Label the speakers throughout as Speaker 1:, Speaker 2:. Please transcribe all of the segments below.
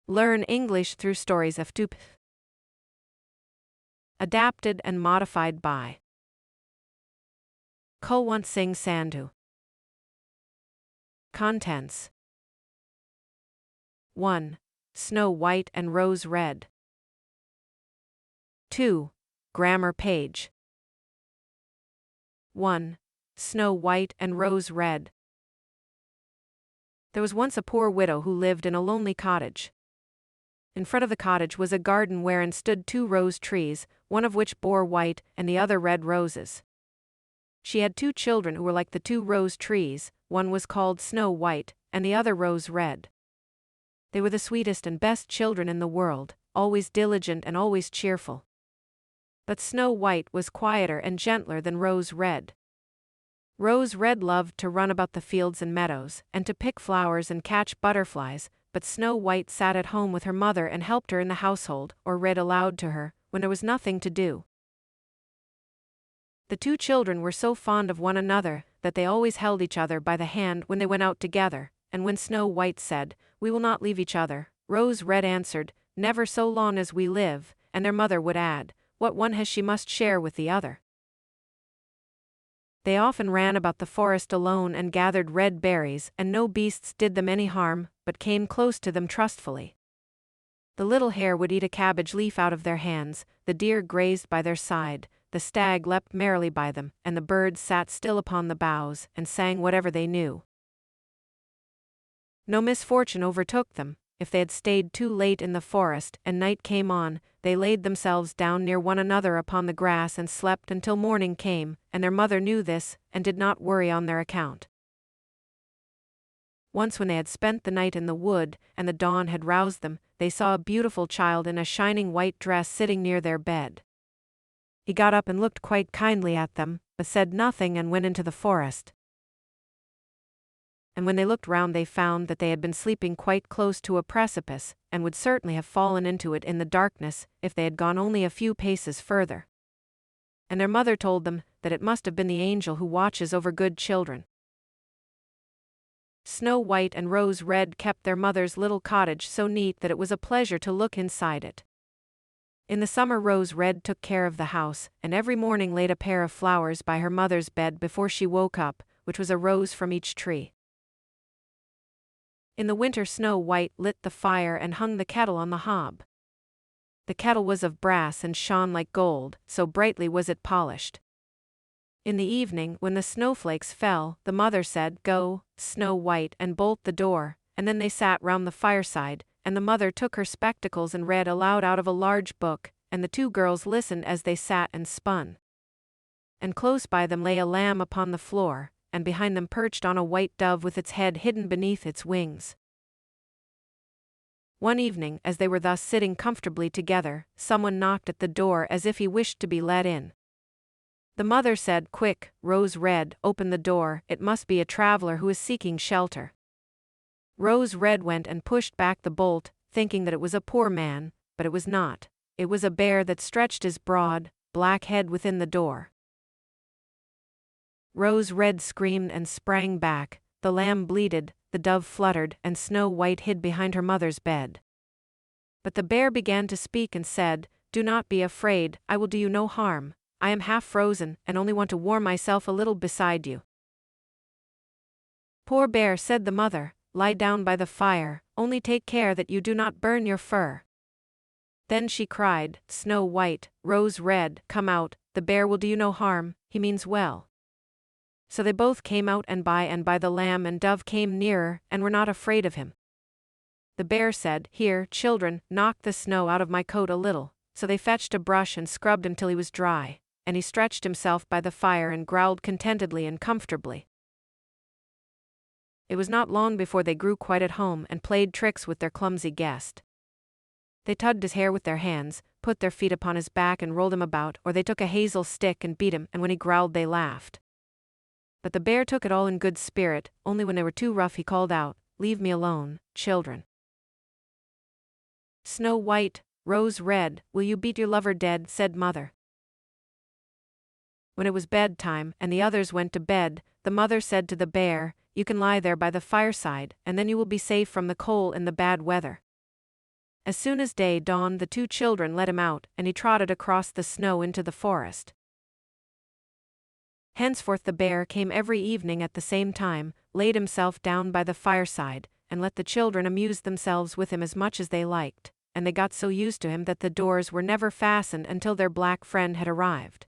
Speaker 1: Learn English through stories of Tup. Adapted and modified by Kulwant Singh Sandhu. Contents 1. Snow White and Rose Red. 2. Grammar page. 1. Snow White and Rose Red. There was once a poor widow who lived in a lonely cottage. In front of the cottage was a garden wherein stood 2 rose trees, one of which bore white and the other red roses. She had 2 children who were like the 2 rose trees, one was called Snow White, and the other Rose Red. They were the sweetest and best children in the world, always diligent and always cheerful. But Snow White was quieter and gentler than Rose Red. Rose Red loved to run about the fields and meadows, and to pick flowers and catch butterflies, but Snow White sat at home with her mother and helped her in the household, or read aloud to her, when there was nothing to do. The 2 children were so fond of one another, that they always held each other by the hand when they went out together, and when Snow White said, "We will not leave each other," Rose Red answered, "Never so long as we live," and their mother would add, "What one has she must share with the other." They often ran about the forest alone and gathered red berries, and no beasts did them any harm, but came close to them trustfully. The little hare would eat a cabbage leaf out of their hands, the deer grazed by their side, the stag leapt merrily by them, and the birds sat still upon the boughs, and sang whatever they knew. No misfortune overtook them. If they had stayed too late in the forest, and night came on, they laid themselves down near one another upon the grass and slept until morning came, and their mother knew this, and did not worry on their account. Once when they had spent the night in the wood, and the dawn had roused them, they saw a beautiful child in a shining white dress sitting near their bed. He got up and looked quite kindly at them, but said nothing and went into the forest. And when they looked round they found that they had been sleeping quite close to a precipice, and would certainly have fallen into it in the darkness, if they had gone only a few paces further. And their mother told them that it must have been the angel who watches over good children. Snow White and Rose Red kept their mother's little cottage so neat that it was a pleasure to look inside it. In the summer Rose Red took care of the house, and every morning laid a pair of flowers by her mother's bed before she woke up, which was a rose from each tree. In the winter Snow White lit the fire and hung the kettle on the hob. The kettle was of brass and shone like gold, so brightly was it polished. In the evening, when the snowflakes fell, the mother said, "Go, Snow White, and bolt the door," and then they sat round the fireside, and the mother took her spectacles and read aloud out of a large book, and the 2 girls listened as they sat and spun. And close by them lay a lamb upon the floor, and behind them perched on a white dove with its head hidden beneath its wings. One evening, as they were thus sitting comfortably together, someone knocked at the door as if he wished to be let in. The mother said, "Quick, Rose Red, open the door, it must be a traveler who is seeking shelter." Rose Red went and pushed back the bolt, thinking that it was a poor man, but it was not. It was a bear that stretched his broad, black head within the door. Rose Red screamed and sprang back, the lamb bleated, the dove fluttered, and Snow White hid behind her mother's bed. But the bear began to speak and said, "Do not be afraid, I will do you no harm. I am half frozen, and only want to warm myself a little beside you." "Poor bear," said the mother, "lie down by the fire, only take care that you do not burn your fur." Then she cried, "Snow White, Rose Red, come out, the bear will do you no harm, he means well." So they both came out, and by the lamb and dove came nearer, and were not afraid of him. The bear said, "Here, children, knock the snow out of my coat a little." So they fetched a brush and scrubbed him till he was dry, and he stretched himself by the fire and growled contentedly and comfortably. It was not long before they grew quite at home and played tricks with their clumsy guest. They tugged his hair with their hands, put their feet upon his back and rolled him about, or they took a hazel stick and beat him, and when he growled they laughed. But the bear took it all in good spirit, only when they were too rough he called out, "Leave me alone, children." "Snow White, Rose Red, will you beat your lover dead?" said mother. When it was bedtime, and the others went to bed, the mother said to the bear, "You can lie there by the fireside, and then you will be safe from the cold in the bad weather." As soon as day dawned, the two children let him out, and he trotted across the snow into the forest. Henceforth the bear came every evening at the same time, laid himself down by the fireside, and let the children amuse themselves with him as much as they liked, and they got so used to him that the doors were never fastened until their black friend had arrived.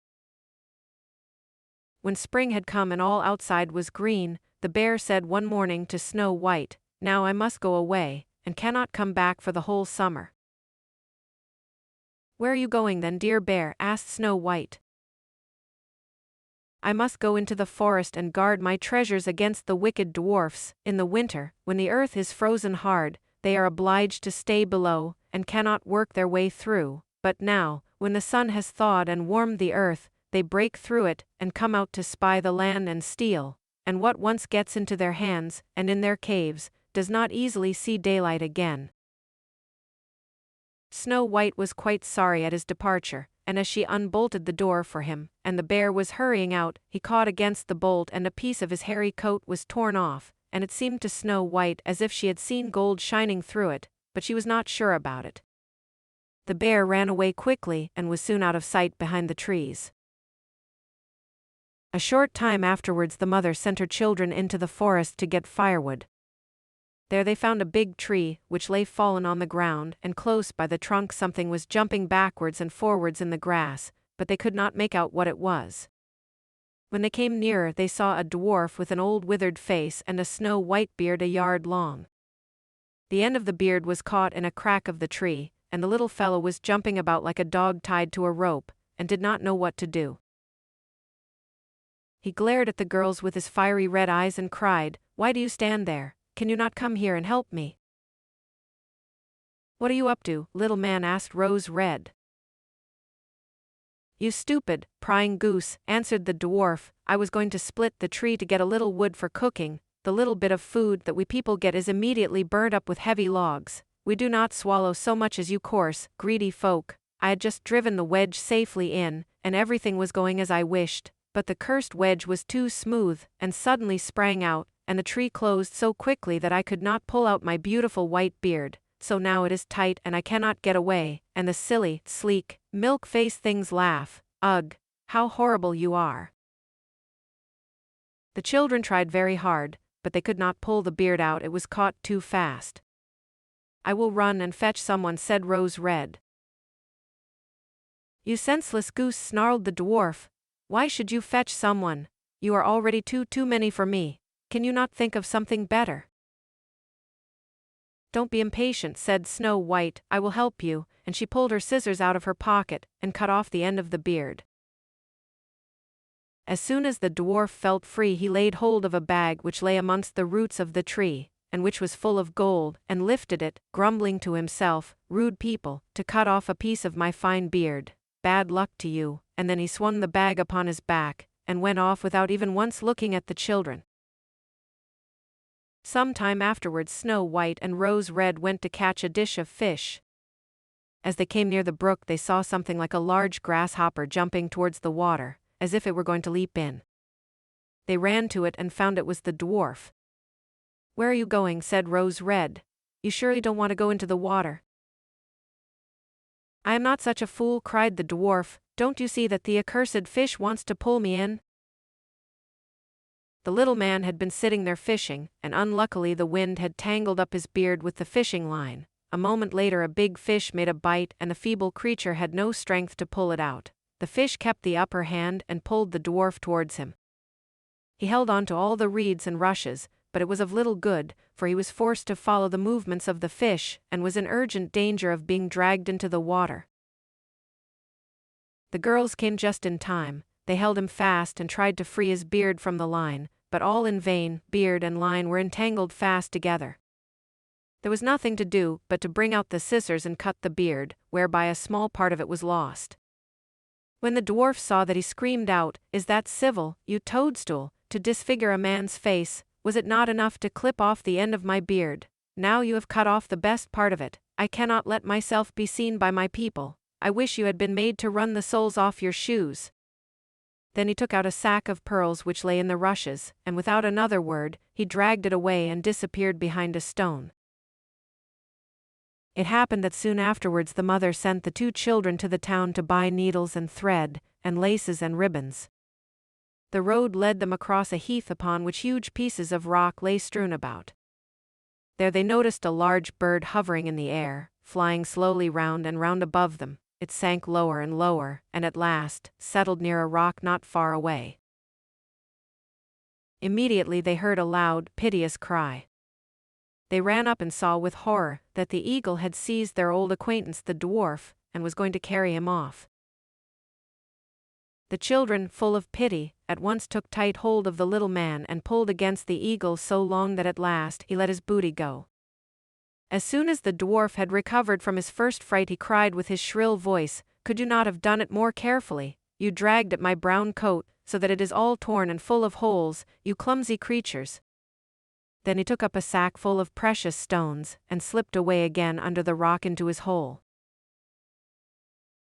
Speaker 1: When spring had come and all outside was green, the bear said one morning to Snow White, "Now I must go away, and cannot come back for the whole summer." "Where are you going then, dear bear?" asked Snow White. "I must go into the forest and guard my treasures against the wicked dwarfs. In the winter, when the earth is frozen hard, they are obliged to stay below, and cannot work their way through, but now, when the sun has thawed and warmed the earth, they break through it, and come out to spy the land and steal, and what once gets into their hands, and in their caves, does not easily see daylight again." Snow White was quite sorry at his departure, and as she unbolted the door for him, and the bear was hurrying out, he caught against the bolt and a piece of his hairy coat was torn off, and it seemed to Snow White as if she had seen gold shining through it, but she was not sure about it. The bear ran away quickly and was soon out of sight behind the trees. A short time afterwards the mother sent her children into the forest to get firewood. There they found a big tree, which lay fallen on the ground, and close by the trunk something was jumping backwards and forwards in the grass, but they could not make out what it was. When they came nearer they saw a dwarf with an old withered face and a snow-white beard a yard long. The end of the beard was caught in a crack of the tree, and the little fellow was jumping about like a dog tied to a rope, and did not know what to do. He glared at the girls with his fiery red eyes and cried, "Why do you stand there? Can you not come here and help me?" "What are you up to, little man?" asked Rose Red. "You stupid, prying goose," answered the dwarf, "I was going to split the tree to get a little wood for cooking. The little bit of food that we people get is immediately burnt up with heavy logs. We do not swallow so much as you coarse, greedy folk. I had just driven the wedge safely in, and everything was going as I wished, but the cursed wedge was too smooth, and suddenly sprang out, and the tree closed so quickly that I could not pull out my beautiful white beard, so now it is tight and I cannot get away, and the silly, sleek, milk-faced things laugh. Ugh, how horrible you are." The children tried very hard, but they could not pull the beard out, it was caught too fast. "I will run and fetch someone," said Rose Red. "You senseless goose," snarled the dwarf. "Why should you fetch someone? You are already too many for me. Can you not think of something better?" "Don't be impatient," said Snow White, "I will help you," and she pulled her scissors out of her pocket, and cut off the end of the beard. As soon as the dwarf felt free he laid hold of a bag which lay amongst the roots of the tree, and which was full of gold, and lifted it, grumbling to himself, "Rude people, to cut off a piece of my fine beard. Bad luck to you," and then he swung the bag upon his back, and went off without even once looking at the children. Some time afterwards Snow White and Rose Red went to catch a dish of fish. As they came near the brook they saw something like a large grasshopper jumping towards the water, as if it were going to leap in. They ran to it and found it was the dwarf. "Where are you going?" said Rose Red. "You surely don't want to go into the water?" "I am not such a fool," cried the dwarf. "Don't you see that the accursed fish wants to pull me in?" The little man had been sitting there fishing, and unluckily the wind had tangled up his beard with the fishing line. A moment later a big fish made a bite and the feeble creature had no strength to pull it out. The fish kept the upper hand and pulled the dwarf towards him. He held on to all the reeds and rushes, but it was of little good, for he was forced to follow the movements of the fish, and was in urgent danger of being dragged into the water. The girls came just in time. They held him fast and tried to free his beard from the line, but all in vain, beard and line were entangled fast together. There was nothing to do but to bring out the scissors and cut the beard, whereby a small part of it was lost. When the dwarf saw that he screamed out, "Is that civil, you toadstool, to disfigure a man's face? Was it not enough to clip off the end of my beard? Now you have cut off the best part of it. I cannot let myself be seen by my people. I wish you had been made to run the soles off your shoes." Then he took out a sack of pearls which lay in the rushes, and without another word, he dragged it away and disappeared behind a stone. It happened that soon afterwards the mother sent the 2 children to the town to buy needles and thread, and laces and ribbons. The road led them across a heath upon which huge pieces of rock lay strewn about. There they noticed a large bird hovering in the air, flying slowly round and round above them. It sank lower and lower, and at last settled near a rock not far away. Immediately they heard a loud, piteous cry. They ran up and saw with horror that the eagle had seized their old acquaintance the dwarf, and was going to carry him off. The children, full of pity, at once took tight hold of the little man and pulled against the eagle so long that at last he let his booty go. As soon as the dwarf had recovered from his first fright, he cried with his shrill voice, "Could you not have done it more carefully? You dragged at my brown coat, so that it is all torn and full of holes, you clumsy creatures." Then he took up a sack full of precious stones, and slipped away again under the rock into his hole.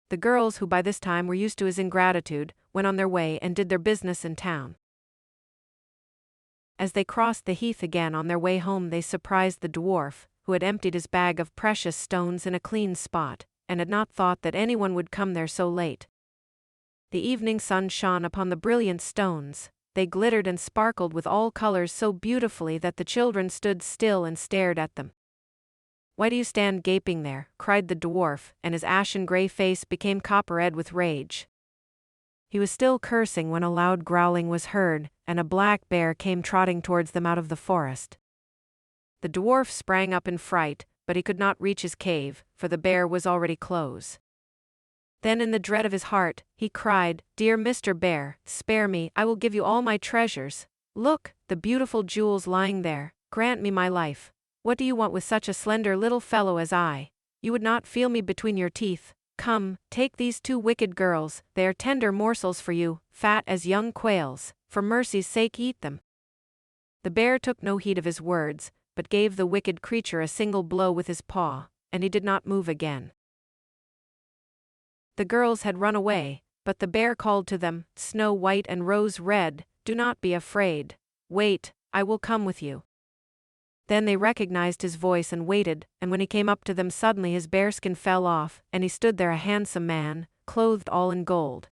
Speaker 1: The girls, who by this time were used to his ingratitude, went on their way and did their business in town. As they crossed the heath again on their way home, they surprised the dwarf, who had emptied his bag of precious stones in a clean spot, and had not thought that anyone would come there so late. The evening sun shone upon the brilliant stones. They glittered and sparkled with all colors so beautifully that the children stood still and stared at them. "Why do you stand gaping there?" cried the dwarf, and his ashen-gray face became copper-red with rage. He was still cursing when a loud growling was heard, and a black bear came trotting towards them out of the forest. The dwarf sprang up in fright, but he could not reach his cave, for the bear was already close. Then in the dread of his heart, he cried, "Dear Mr. Bear, spare me, I will give you all my treasures. Look, the beautiful jewels lying there, grant me my life. What do you want with such a slender little fellow as I? You would not feel me between your teeth. Come, take these 2 wicked girls, they are tender morsels for you, fat as young quails, for mercy's sake eat them." The bear took no heed of his words, but gave the wicked creature a single blow with his paw, and he did not move again. The girls had run away, but the bear called to them, "Snow White and Rose Red, do not be afraid. Wait, I will come with you." Then they recognized his voice and waited, and when he came up to them suddenly his bearskin fell off, and he stood there a handsome man, clothed all in gold.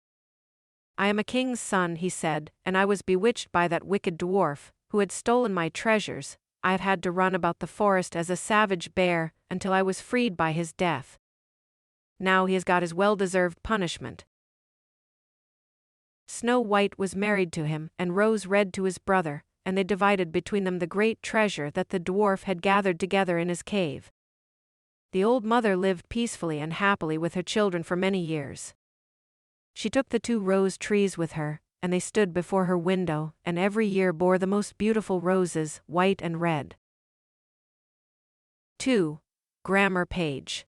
Speaker 1: "I am a king's son," he said, "and I was bewitched by that wicked dwarf, who had stolen my treasures. I have had to run about the forest as a savage bear, until I was freed by his death. Now he has got his well-deserved punishment." Snow White was married to him, and Rose Red to his brother, and they divided between them the great treasure that the dwarf had gathered together in his cave. The old mother lived peacefully and happily with her children for many years. She took the 2 rose trees with her, and they stood before her window, and every year bore the most beautiful roses, white and red. 2. Grammar page.